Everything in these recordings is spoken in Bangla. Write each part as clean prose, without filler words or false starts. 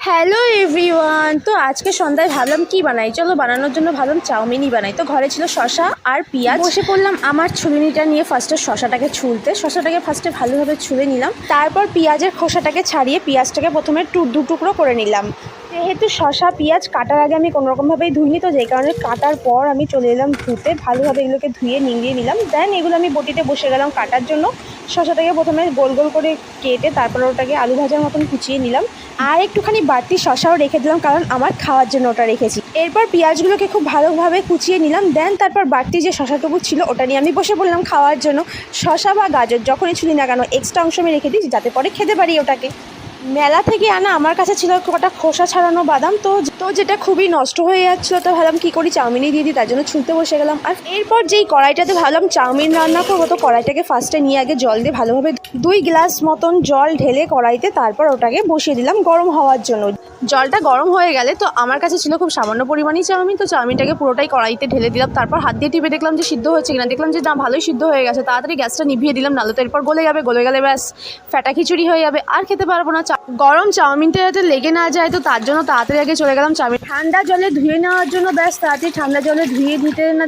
Hello everyone. তো আজকে সন্ধ্যায় ভাবলাম কি বানাই, চলো বানানোর জন্য ভাবলাম চাউমিনই বানাই। তো ঘরে ছিল শশা আর পেঁয়াজ, বসে পড়লাম আমার ছুরিটা নিয়ে ফার্স্টে শশাটাকে ফার্স্টে ভালোভাবে ছুলে নিলাম। তারপর পেঁয়াজের খোসাটাকে ছাড়িয়ে পেঁয়াজটাকে প্রথমে দু টুকরো করে নিলাম। যেহেতু শশা পেঁয়াজ কাটার আগে আমি কোনোরকমভাবেই ধুইনি, তো যেই কারণে কাটার পর আমি চলে এলাম ধুতে। ভালোভাবে এগুলোকে ধুয়ে নিংড়িয়ে নিলাম। দেন এগুলো আমি বটিতে বসে গেলাম কাটার জন্য। শশাটাকে প্রথমে গোল গোল করে কেটে তারপর ওটাকে আলু ভাজার মতন কুচিয়ে নিলাম। আর একটুখানি বাড়তি শশাও রেখে দিলাম, কারণ আমার খাওয়ার জন্য ওটা রেখেছি। এরপর পেঁয়াজগুলোকে খুব ভালোভাবে কুচিয়ে নিলাম। দেন তারপর বাড়তি যে শশাটুকু ছিল ওটা নিয়ে আমি বসে পড়লাম খাওয়ার জন্য। শশা বা গাজর যখনই ছুলি না কেন এক্সট্রা অংশ আমি রেখে দিই, যাতে পরে খেতে পারি ওটাকে। মেলা থেকে আনা আমার কাছে ছিল কটা খোসা ছাড়ানো বাদাম, তো যেটা খুবই নষ্ট হয়ে যাচ্ছিলো। তো ভাবলাম কী করি, চাউমিনই দিয়ে দিই, তার জন্য ছুলতে বসে গেলাম। আর এরপর যেই কড়াইটাতে ভাবলাম চাউমিন রান্না করবো, তো কড়াইটাকে ফার্স্টে নিয়ে আগে জল দিয়ে ভালোভাবে 2 গ্লাস মতন জল ঢেলে কড়াইতে তারপর ওটাকে বসিয়ে দিলাম গরম হওয়ার জন্য। জলটা গরম হয়ে গেলে তো আমার কাছে ছিল খুব সামান্য পরিমাণেই চাউমিন, তো চাউমিনটাকে পুরোটাই কড়াইতে ঢেলে দিলাম। তারপর হাত দিয়ে টিপে দেখলাম যে সিদ্ধ হয়েছে কিনা, দেখলাম যে না ভালোই সিদ্ধ হয়ে গেছে। তাড়াতাড়ি গ্যাসটা নিভিয়ে দিলাম, নাহলে তো এরপর গলে গেলে ব্যাস ফ্যাটা খিচুড়ি হয়ে যাবে, আর খেতে পারবো না। গরম চাউমিনটা যাতে লেগে না যায়, তো তার জন্য তাড়াতাড়ি আগে চলে গেলাম চাউমিন ঠান্ডা জলে ধুয়ে নেওয়ার জন্য। ব্যাস তাড়াতাড়ি ঠান্ডা জলে ধুয়ে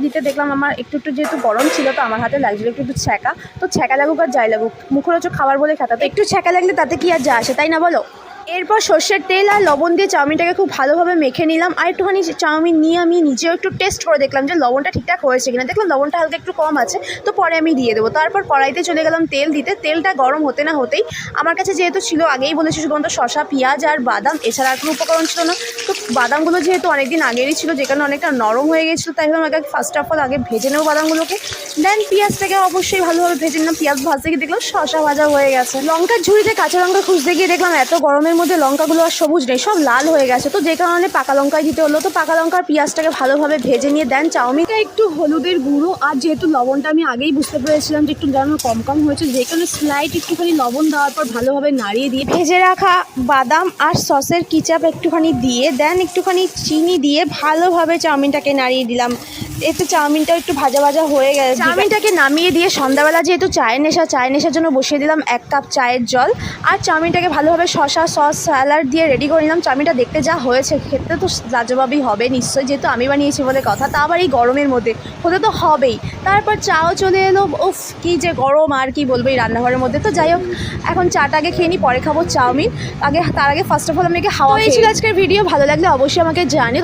দিতে দেখলাম আমার একটু যেহেতু গরম ছিল, তো আমার হাতে লাগছিল একটু ছ্যাঁকা। তো ছ্যাঁকা লাগুক আর যাই লাগুক, মুখরোচক খাবার বলে খেতা, তো একটু ছ্যাঁকা লাগলে তাতে কি আর যা আসে, তাই না বলো? এরপর সর্ষের তেল আর লবণ দিয়ে চাউমিনটাকে খুব ভালোভাবে মেখে নিলাম। আর একটুখানি চাউমিন নিয়ে আমি নিজেও একটু টেস্ট করে দেখলাম যে লবণটা ঠিকঠাক হয়েছে কিনা। দেখলাম লবণটা হালকা একটু কম আছে, তো পরে আমি দিয়ে দেবো। তারপর কড়াইতে চলে গেলাম তেল দিতে। তেলটা গরম হতে না হতেই আমার কাছে যেহেতু ছিল, আগেই বলেছি, শুধুমাত্র শশা পেঁয়াজ আর বাদাম, এছাড়া আর কোনো উপকরণ ছিল না। তো বাদামগুলো যেহেতু অনেকদিন আগেরই ছিল, যে কারণে অনেকটা নরম হয়ে গেছিলো, তাই ভাবলাম আগে ফার্স্ট অফ অল আগে ভেজে নেবো বাদামগুলোকে। দেন পেঁয়াজটাকে অবশ্যই ভালোভাবে ভেজে নিলাম। পেঁয়াজ ভাজতে গিয়ে দেখলাম শশা ভাজা হয়ে গেছে। লঙ্কার ঝুড়িতে কাঁচা লঙ্কা খুঁজতে গিয়ে দেখলাম এত গরমের মধ্যে লঙ্কাগুলো আর সবুজ নেই, সব লাল হয়ে গেছে। তো যে কারণে পাকা লঙ্কায় দিতে হলো। তো পাকা লঙ্কার পেঁয়াজটাকে ভালোভাবে ভেজে নিয়ে দেন চাউমিনটা একটু হলুদের গুঁড়ো, আর যেহেতু লবণটা আমি আগেই বুঝতে পেরেছিলাম যে একটু যেন কম হয়েছে, যে কারণে স্লাইট একটুখানি লবণ দেওয়ার পর ভালোভাবে নাড়িয়ে দিয়ে ভেজে রাখা বাদাম আর সসের কিচাপ একটুখানি দিয়ে দেন একটুখানি চিনি দিয়ে ভালোভাবে চাউমিনটাকে নাড়িয়ে দিলাম। এতে চাউমিনটা একটু ভাজা হয়ে গেছে। চাউমিনটাকে নামিয়ে দিয়ে সন্ধ্যাবেলা যেহেতু চায়ের নেশার জন্য বসিয়ে দিলাম 1 কাপ চায়ের জল। আর চাউমিনটাকে ভালোভাবে শসা সস স্যালাড দিয়ে রেডি করে নিলাম। চাউমিনটা দেখতে যা হয়েছে, খেতে তো লাজবাবই হবে নিশ্চয়ই, যেহেতু আমি বানিয়েছি বলে কথা, তা আবার এই গরমের মধ্যে হতে তো হবেই। তারপর চাও চলে এলো। উফ কি যে গরম, আর কি বলবো এই রান্নাঘরের মধ্যে। তো যাই হোক, এখন চাটা আগে খেয়ে নিই, পরে খাবো চাউমিন। তার আগে ফার্স্ট অফ অল আমি হাওয়া খেয়েছি। আজকের ভিডিও ভালো লাগলে অবশ্যই আমাকে জানিও।